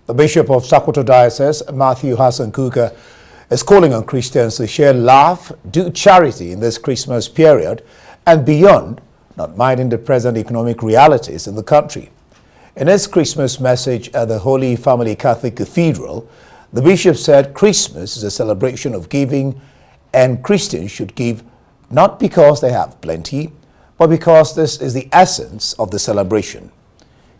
The Bishop of Sokoto Diocese, Matthew Hassan Kuka, is calling on Christians to share love, do charity in this Christmas period and beyond, not minding the present economic realities in the country. In his Christmas message at the Holy Family Catholic Cathedral, the Bishop said Christmas is a celebration of giving, and Christians should give not because they have plenty, but because this is the essence of the celebration.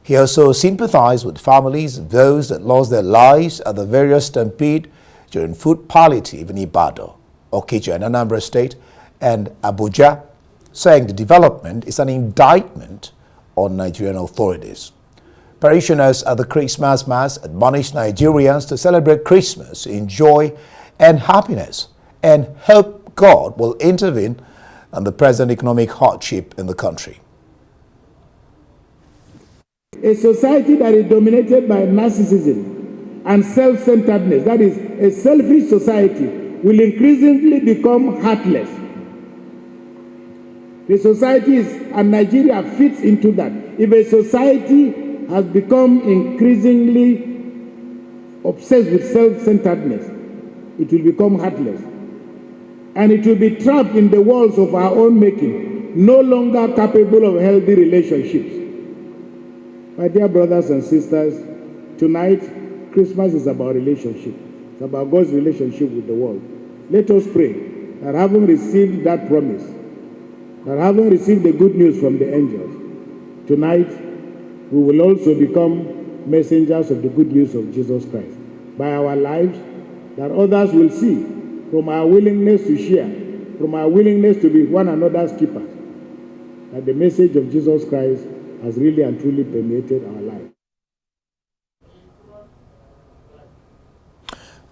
He also sympathized with families of those that lost their lives at the various stampede during food palliative in Ibadan, Okija in Anambra State, and Abuja, saying the development is an indictment on Nigerian authorities. Parishioners at the Christmas Mass admonished Nigerians to celebrate Christmas in joy and happiness and hope God will intervene on the present economic hardship in the country. A society that is dominated by narcissism and self-centeredness, that is, a selfish society, will increasingly become heartless. The society and Nigeria fits into that. If a society has become increasingly obsessed with self-centeredness, it will become heartless. And it will be trapped in the walls of our own making, no longer capable of healthy relationships. My dear brothers and sisters, tonight, Christmas is about relationship. It's about God's relationship with the world. Let us pray that having received that promise, that having received the good news from the angels, tonight we will also become messengers of the good news of Jesus Christ. By our lives, that others will see from our willingness to share, from our willingness to be one another's keepers, that the message of Jesus Christ has really and truly permeated our life.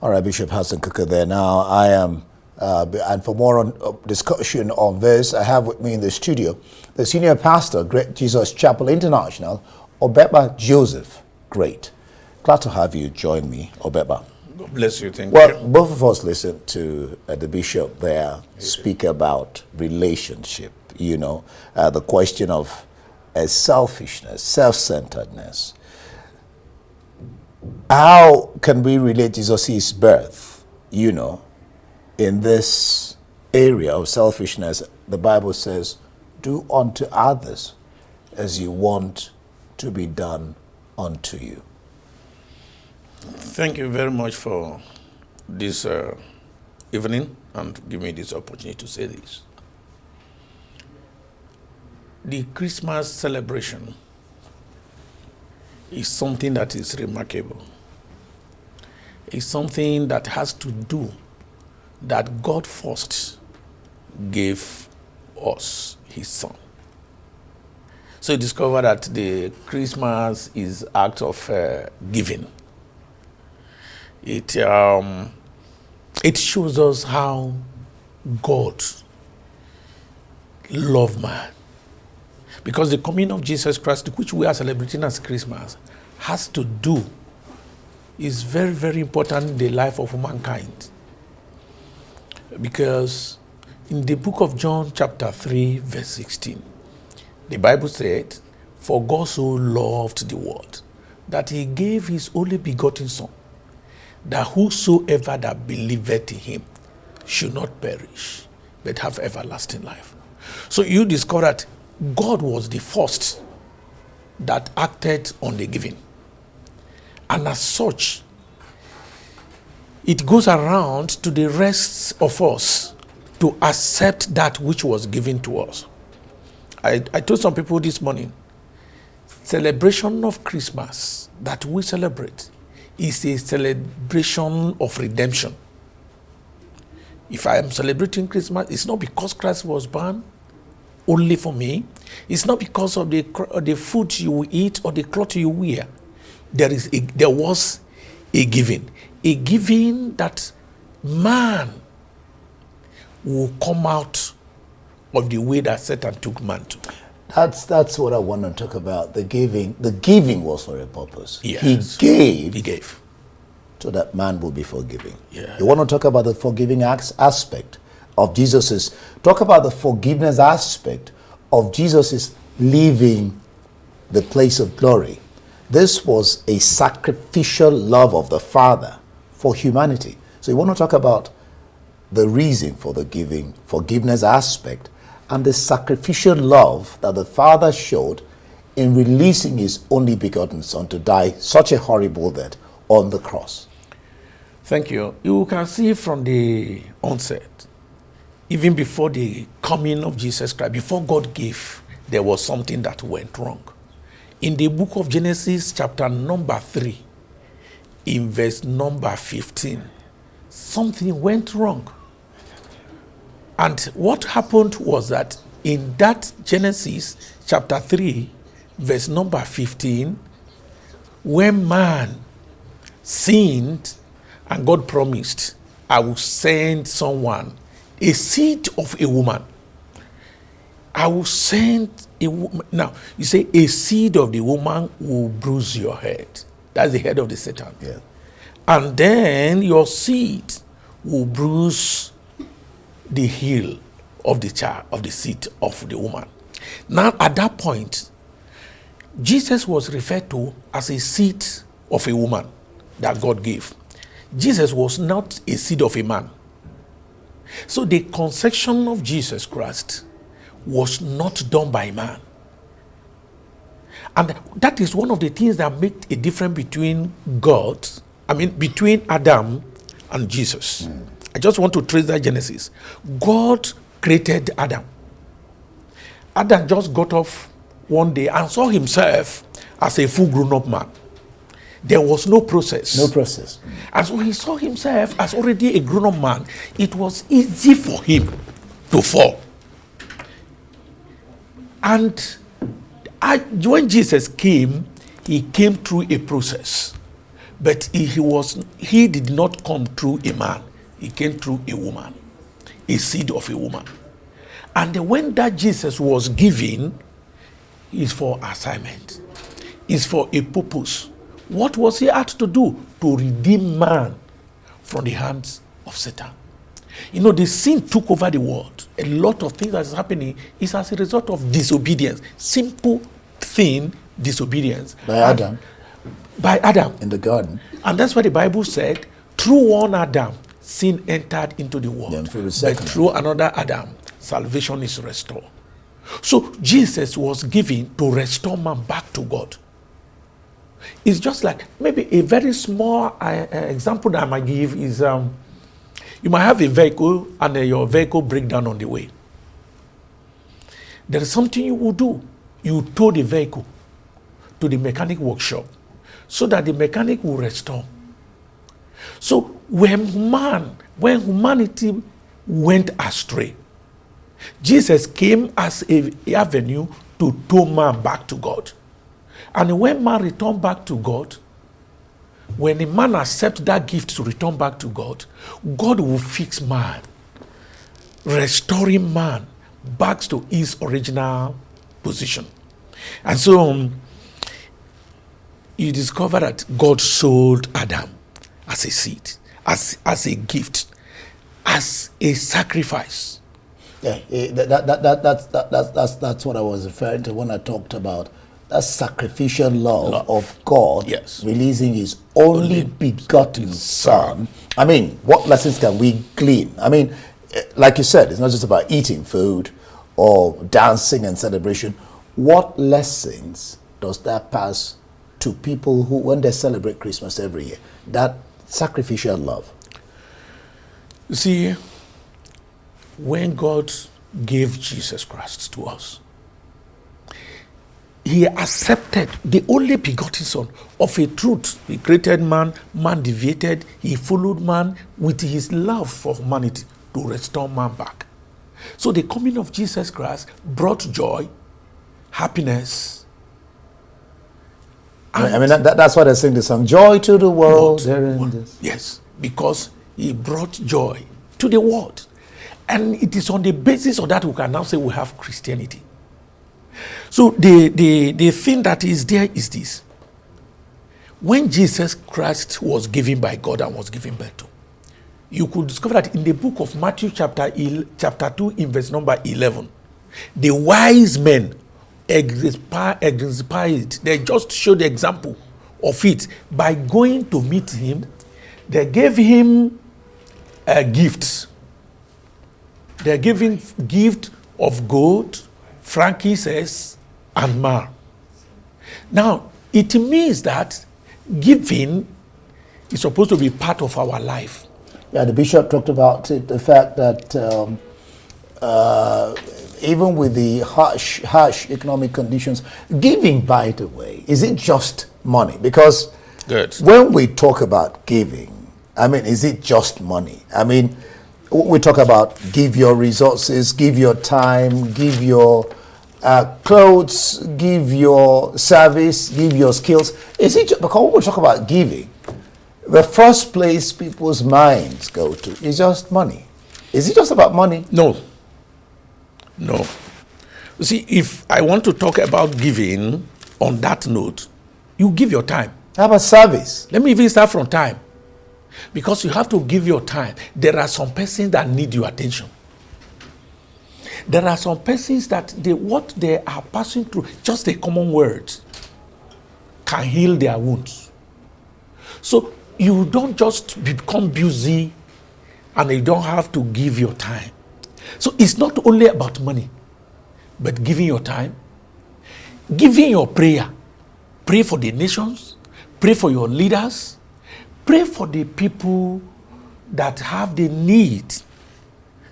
All right, Bishop Hassan Kuka there. Now, I am, and for more discussion on this, I have with me in the studio the senior pastor, Great Jesus Chapel International, Obeba Joseph. Great. Glad to have you join me, Obeba. God bless you. Thank you. Well, both of us listened to the bishop there speak about relationship, the question of selfishness, self-centeredness. How can we relate Jesus' birth, in this area of selfishness? The Bible says, do unto others as you want to be done unto you. Thank you very much for this evening and give me this opportunity to say this. The Christmas celebration is something that is remarkable. It's something that has to do that God first gave us his son. So you discover that the Christmas is act of giving. It shows us how God loved man. Because the coming of Jesus Christ, which we are celebrating as Christmas, has to do, is very, very important in the life of mankind. Because in the book of John chapter 3, verse 16, the Bible said, for God so loved the world, that he gave his only begotten son, that whosoever that believeth in him should not perish, but have everlasting life. So you discover that God was the first that acted on the giving. And as such, it goes around to the rest of us to accept that which was given to us. I told some people this morning, celebration of Christmas that we celebrate is a celebration of redemption. If I am celebrating Christmas, it's not because Christ was born only for me. It's not because of the food you eat or the cloth you wear. There was a giving that man will come out of the way that Satan took man to. That's what I want to talk about. The giving. The giving was for a purpose. Yes. He gave. So that man will be forgiving. Yeah. You want to talk about the forgiving aspect of Jesus's. Talk about the forgiveness aspect of Jesus's leaving the place of glory, this was a sacrificial love of the Father for humanity. So you want to talk about the reason for the giving, forgiveness aspect, and the sacrificial love that the Father showed in releasing his only begotten Son to die such a horrible death on the cross. Thank you. You can see from the onset, even before the coming of Jesus Christ, before God gave, there was something that went wrong. In the book of Genesis, chapter number 3, in verse number 15, something went wrong. And what happened was that in that Genesis, chapter 3, verse number 15, when man sinned and God promised, I will send someone, a seed of a woman. I will send a woman. Now, you say a seed of the woman will bruise your head. That's the head of the Satan. Yeah. And then your seed will bruise the heel of the child, of the seed of the woman. Now, at that point, Jesus was referred to as a seed of a woman that God gave. Jesus was not a seed of a man. So the conception of Jesus Christ was not done by man. And that is one of the things that make a difference between between Adam and Jesus. I just want to trace that Genesis. God created Adam. Adam just got off one day and saw himself as a full grown-up man. There was no process. No process. And so he saw himself as already a grown-up man. It was easy for him to fall. And when Jesus came, he came through a process. But he did not come through a man. He came through a woman, a seed of a woman. And when that Jesus was given, is for assignment, is for a purpose. What was he asked to do? To redeem man from the hands of Satan. You know, the sin took over the world. A lot of things that is happening is as a result of disobedience. Simple thing, disobedience. By Adam. By Adam. In the garden. And that's what the Bible said. Through one Adam, sin entered into the world. But through another Adam, salvation is restored. So Jesus was given to restore man back to God. It's just like maybe a very small example that I might give is you might have a vehicle and your vehicle break down on the way. There is something you will do. You tow the vehicle to the mechanic workshop so that the mechanic will restore. So when humanity went astray, Jesus came as an avenue to tow man back to God. And when man returned back to God, when a man accepts that gift to return back to God, God will fix man, restoring man back to his original position. And so you discover that God sold Adam as a seed, as a gift, as a sacrifice. Yeah, that's what I was referring to when I talked about that sacrificial love of God, yes, releasing his only begotten Son. I mean, what lessons can we glean? I mean, like you said, it's not just about eating food or dancing and celebration. What lessons does that pass to people who, when they celebrate Christmas every year, that sacrificial love? You see, when God gave Jesus Christ to us, he accepted the only begotten Son of a truth. He created man, man deviated, he followed man with his love for humanity to restore man back. So the coming of Jesus Christ brought joy, happiness. I mean, that's why they sing the song, Joy to the World. Yes, because he brought joy to the world. And it is on the basis of that we can now say we have Christianity. So the thing that is there is this. When Jesus Christ was given by God and was given birth to, you could discover that in the book of Matthew chapter 2 in verse number 11, the wise men exemplify it. They just showed the example of it by going to meet him. They gave him a gift. They gave him gift of gold, frankincense, and myrrh. Now, it means that giving is supposed to be part of our life. Yeah, the bishop talked about it, the fact that even with the harsh economic conditions, giving, by the way, is it just money? Because Good. when we talk about giving, I mean, is it just money? I mean, we talk about give your resources, give your time, give your clothes, give your service, give your skills. Is it just, because when we talk about giving, the first place people's minds go to is just money. Is it just about money? No. No. You see, if I want to talk about giving on that note, you give your time. How about service? Let me even start from time. Because you have to give your time. There are some persons that need your attention. There are some persons that what they are passing through, just the common words, can heal their wounds. So you don't just become busy and you don't have to give your time. So it's not only about money, but giving your time, giving your prayer. Pray for the nations, pray for your leaders, pray for the people that have the need.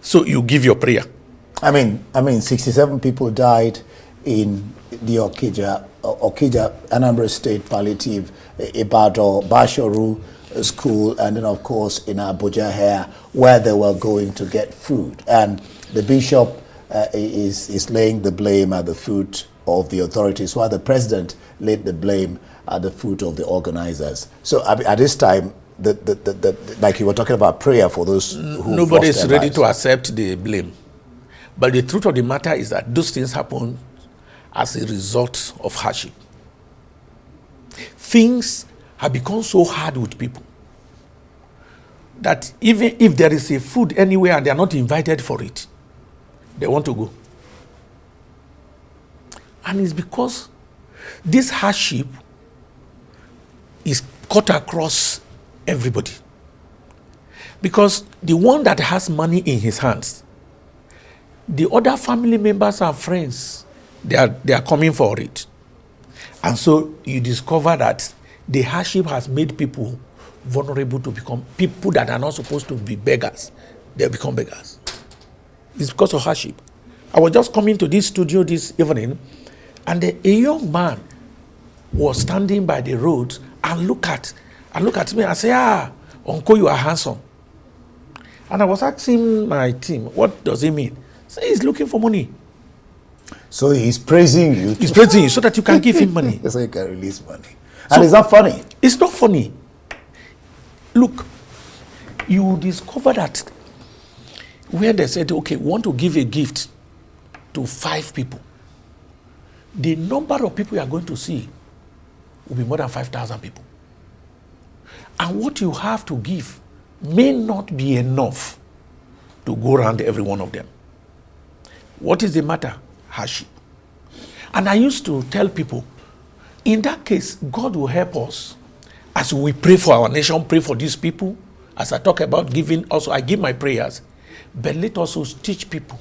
So you give your prayer. I mean, 67 people died in the Okija, Anambra State Palliative, Ibadan, Basharu School, and then of course in Abuja here, where they were going to get food. And the bishop is laying the blame at the foot of the authorities, while the president laid the blame at the foot of the organizers. So at this time, like you were talking about prayer for those who nobody lost is their ready lives. to accept the blame. But the truth of the matter is that those things happen as a result of hardship. Things have become so hard with people that even if there is a food anywhere and they are not invited for it, they want to go. And it's because this hardship is cut across everybody. Because the one that has money in his hands, the other family members and friends, they are coming for it. And so you discover that the hardship has made people vulnerable to become people that are not supposed to be beggars. They become beggars. It's because of hardship. I was just coming to this studio this evening, and a young man was standing by the road and look at me and say, Uncle, you are handsome. And I was asking my team, what does it mean? So he's looking for money. So he's praising you. He's praising you so that you can give him money. So you can release money. And it's not funny. It's not funny. Look, you discover that where they said, okay, we want to give a gift to 5 people, the number of people you are going to see will be more than 5,000 people. And what you have to give may not be enough to go around every one of them. What is the matter? Hardship. And I used to tell people, in that case, God will help us as we pray for our nation, pray for these people. As I talk about giving, also I give my prayers, but let us also teach people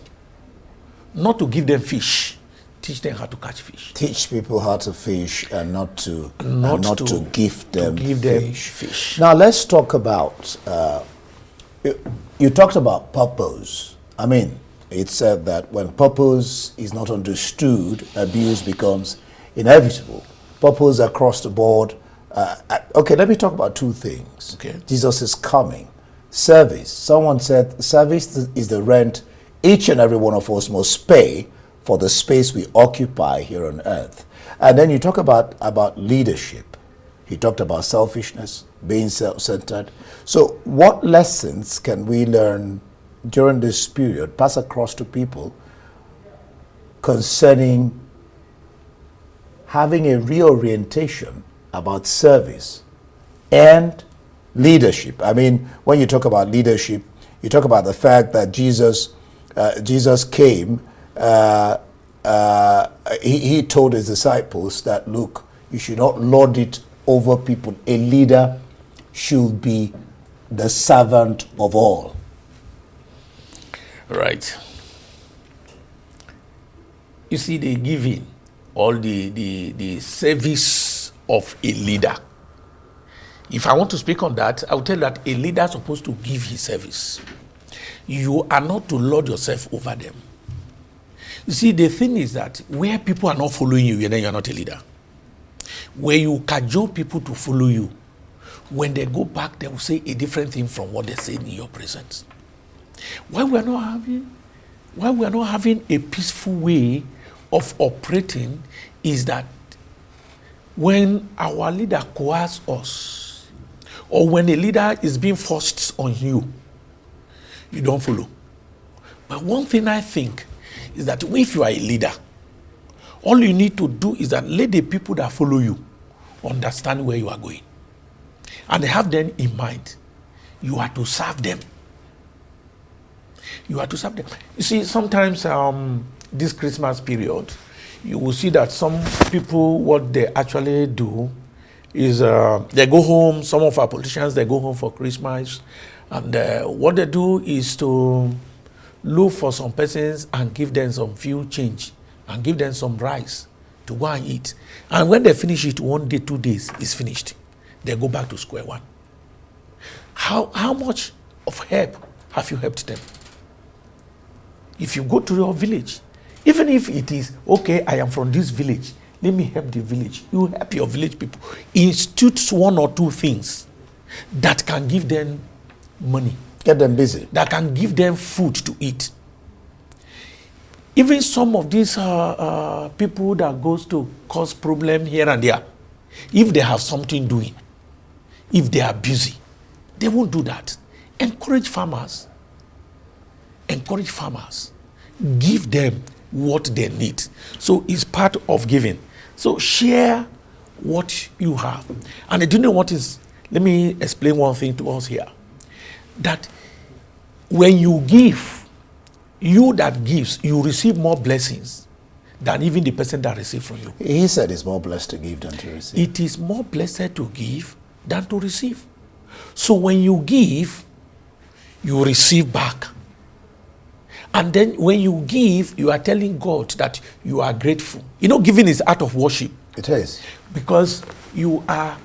not to give them fish, teach them how to catch fish. Teach people how to fish and not to give them fish. Now let's talk about, you talked about purpose. I mean, it said that when purpose is not understood, abuse becomes inevitable. Purpose across the board. Okay, let me talk about 2 things. Okay. Jesus is coming. Service. Someone said service is the rent each and every one of us must pay for the space we occupy here on earth. And then you talk about leadership. He talked about selfishness, being self-centered. So what lessons can we learn during this period, pass across to people concerning having a reorientation about service and leadership? I mean, when you talk about leadership, you talk about the fact that Jesus came he told his disciples that, look, you should not lord it over people. A leader should be the servant of all. Right. You see, the giving, or the service of a leader. If I want to speak on that, I will tell you that a leader is supposed to give his service. You are not to lord yourself over them. You see, the thing is that where people are not following you, then you're not a leader. Where you cajole people to follow you, when they go back, they will say a different thing from what they say in your presence. Why we are not having a peaceful way of operating is that when our leader coerces us, or when a leader is being forced on you, you don't follow. But one thing I think is that if you are a leader, all you need to do is that let the people that follow you understand where you are going. And have them in mind. You are to serve them. You are to serve them. You see, sometimes this Christmas period, you will see that some people, what they actually do is they go home. Some of our politicians, they go home for Christmas. And what they do is to look for some persons and give them some few change and give them some rice to go and eat. And when they finish it, 1 day, 2 days, it's finished. They go back to square one. How much of help have you helped them? If you go to your village, even if it is, okay, I am from this village, let me help the village. You help your village people. Institute 1 or 2 things that can give them money. Get them busy. That can give them food to eat. Even some of these people that goes to cause problem here and there, if they have something doing, if they are busy, they won't do that. Encourage farmers. Encourage farmers. Give them what they need. So it's part of giving. So share what you have. And do you know what is, let me explain one thing to us here. That when you give, you that gives, you receive more blessings than even the person that receives from you. He said it's more blessed to give than to receive. It is more blessed to give than to receive. So when you give, you receive back. And then when you give, you are telling God that you are grateful. You know, giving is act of worship. It is. Because you are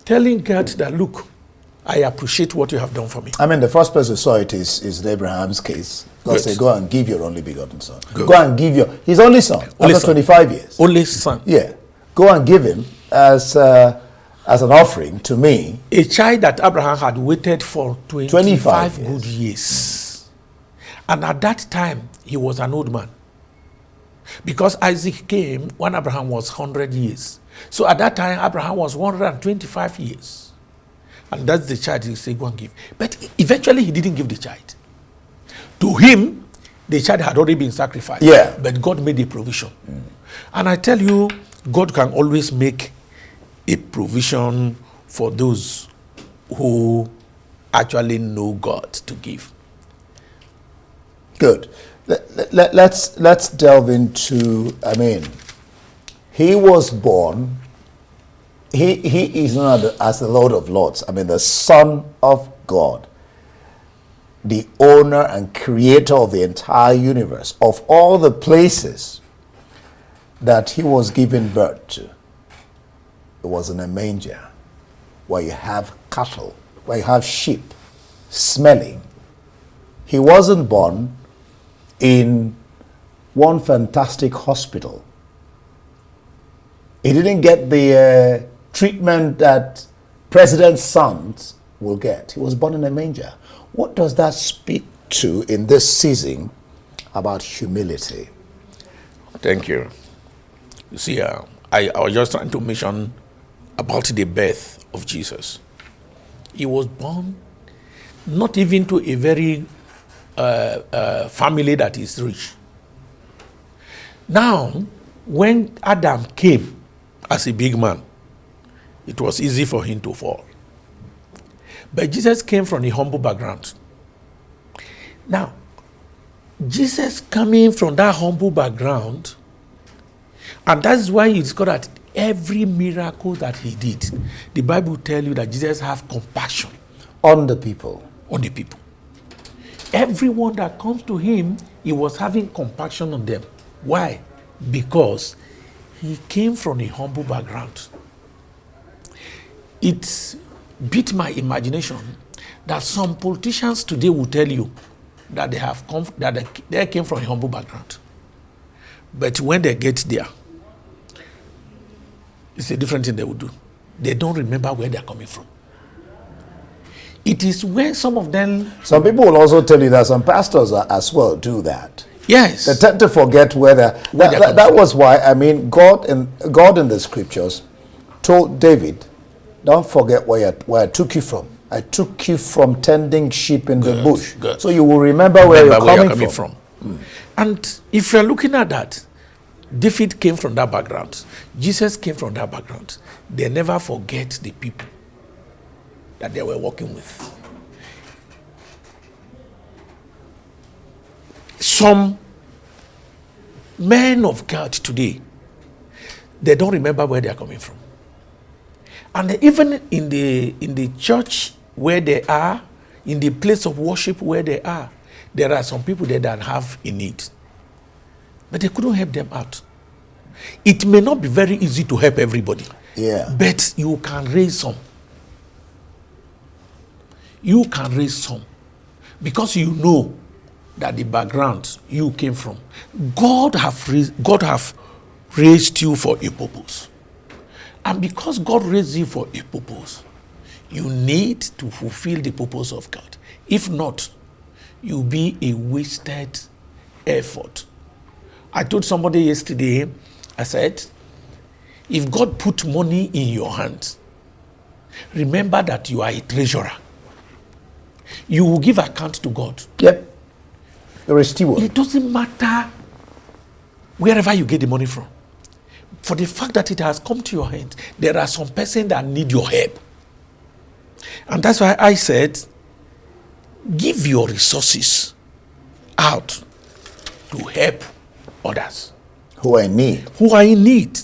telling God that, look, I appreciate what you have done for me. I mean, the first person who saw it is Abraham's case. God said, go and give your only begotten son. Good. Go and give his only son Only after son. 25 years. Only son. Yeah. Go and give him as an offering to me. A child that Abraham had waited for 25 good years. And at that time, he was an old man. Because Isaac came when Abraham was 100 years. So at that time, Abraham was 125 years. And that's the child he said, go and give. But eventually, he didn't give the child. To him, the child had already been sacrificed. Yeah. But God made a provision. And I tell you, God can always make a provision for those who actually know God to give. Good. Let's delve into, I mean, he was born, he is known as the Lord of Lords. I mean, the Son of God, the owner and creator of the entire universe, of all the places that he was given birth to. It was in a manger where you have cattle, where you have sheep smelling. He wasn't born in one fantastic hospital. He didn't get the treatment that president's sons will get. He was born in a manger. What does that speak to in this season about humility? Thank you. You see, I was just trying to mention about the birth of Jesus. He was born not even to a very family that is rich. Now, when Adam came as a big man, it was easy for him to fall. But Jesus came from a humble background. Now, Jesus coming from that humble background, and that's why it's got that every miracle that he did, the Bible tells you that Jesus have compassion On the people. on the people. Everyone that comes to him, he was having compassion on them. Why? Because he came from a humble background. It beat my imagination that some politicians today will tell you that they came from a humble background. But when they get there, it's a different thing they will do. They don't remember where they're coming from. It is when some of them... Some people will also tell you that some pastors as well do that. Yes. They tend to forget where that was why, I mean, God in the scriptures told David, don't forget where I took you from. I took you from tending sheep in the bush. Good. So you will remember where you're coming from. And if you're looking at that, David came from that background. Jesus came from that background. They never forget the people that they were working with. Some men of God today, they don't remember where they are coming from. And even in the church where they are, in the place of worship where they are, there are some people there that have a need. But they couldn't help them out. It may not be very easy to help everybody. Yeah. But you can raise some. You can raise some. Because you know that the background you came from, God have raised you for a purpose. And because God raised you for a purpose, you need to fulfill the purpose of God. If not, you'll be a wasted effort. I told somebody yesterday, I said, if God put money in your hands, remember that you are a treasurer. You will give account to God. Yep. You're a steward. It doesn't matter wherever you get the money from. For the fact that it has come to your hand, there are some persons that need your help. And that's why I said, give your resources out to help others. Who are in need. Who are in need.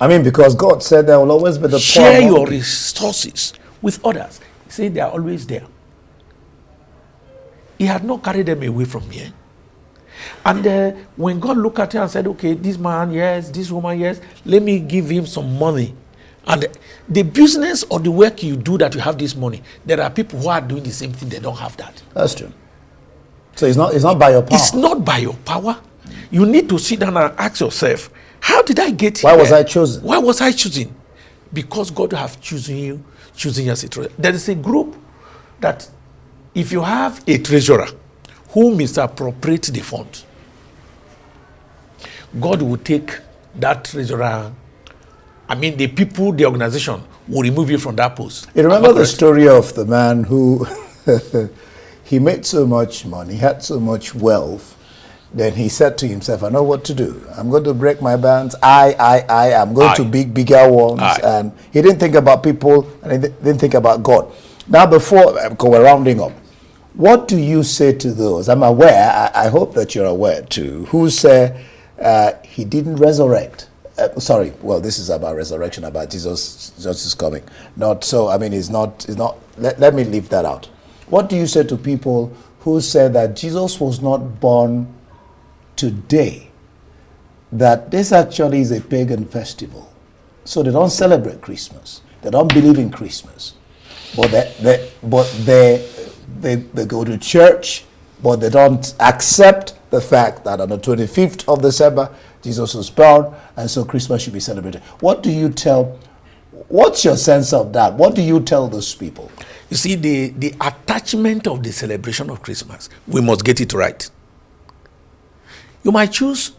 I mean, because God said there will always be the poor. Share your resources with others. He said they are always there. He had not carried them away from here. And when God looked at him and said, okay, this man, yes, this woman, yes, let me give him some money. And the business or the work you do that you have this money, there are people who are doing the same thing, they don't have that. That's true. So it's not by your power. It's not by your power. You need to sit down and ask yourself, how did I get here? Why was I chosen? Why was I chosen? Because God have chosen you as a treasurer. There is a group that if you have a treasurer who misappropriates the fund, God will take that treasurer, the people, the organization will remove you from that post. You remember the story of the man who he made so much money, had so much wealth, then he said to himself, I know what to do. I'm going to break my bands. I'm going to bigger ones. And he didn't think about people and he didn't think about God. Now, before we're rounding up, what do you say to those? I'm aware, I hope that you're aware too, who say he didn't resurrect. This is about resurrection, about Jesus is coming. Not so, it's not, let me leave that out. What do you say to people who say that Jesus was not born today, that this actually is a pagan festival? So they don't celebrate Christmas. They don't believe in Christmas. But they go to church, but they don't accept the fact that on the 25th of December, Jesus was born, and so Christmas should be celebrated. What do you tell? What's your sense of that? What do you tell those people? You see, the attachment of the celebration of Christmas, we must get it right. You might choose,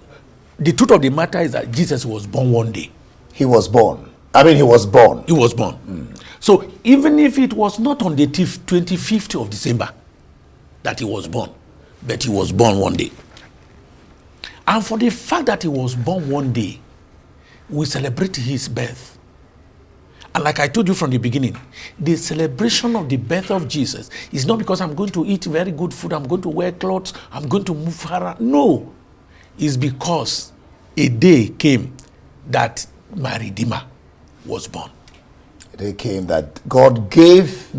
the truth of the matter is that Jesus was born one day. He was born. He was born. He was born. So even if it was not on the 25th of December that he was born, but he was born one day. And for the fact that he was born one day, we celebrate his birth. And like I told you from the beginning, the celebration of the birth of Jesus is not because I'm going to eat very good food, I'm going to wear clothes, I'm going to move around. No. It's because a day came that my Redeemer was born. A day came that God gave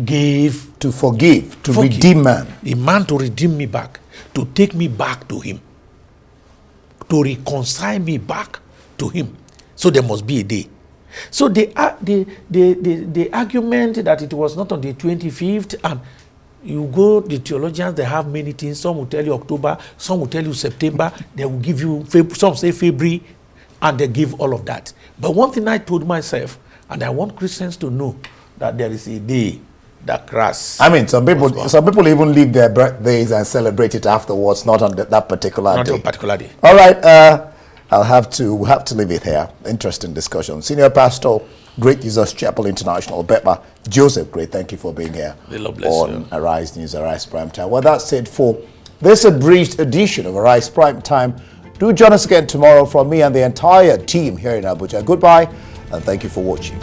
to forgive, to redeem man. A man to redeem me back, to take me back to him, to reconcile me back to him. So there must be a day. So the argument that it was not on the 25th, and you go, the theologians, they have many things. Some will tell you October, some will tell you September, they will give you, some say February, and they give all of that. But one thing I told myself, and I want Christians to know, that there is a day that Christ. I mean, some people even leave their birthdays and celebrate it afterwards, not on that particular day. Not on particular day. All right, we'll have to leave it here. Interesting discussion. Senior Pastor, Great Jesus Chapel International, Betma Joseph Great, thank you for being here on Arise News, Arise Prime Time. Well, that's it for this abridged edition of Arise Prime Time. Do join us again tomorrow from me and the entire team here in Abuja. Goodbye, and thank you for watching.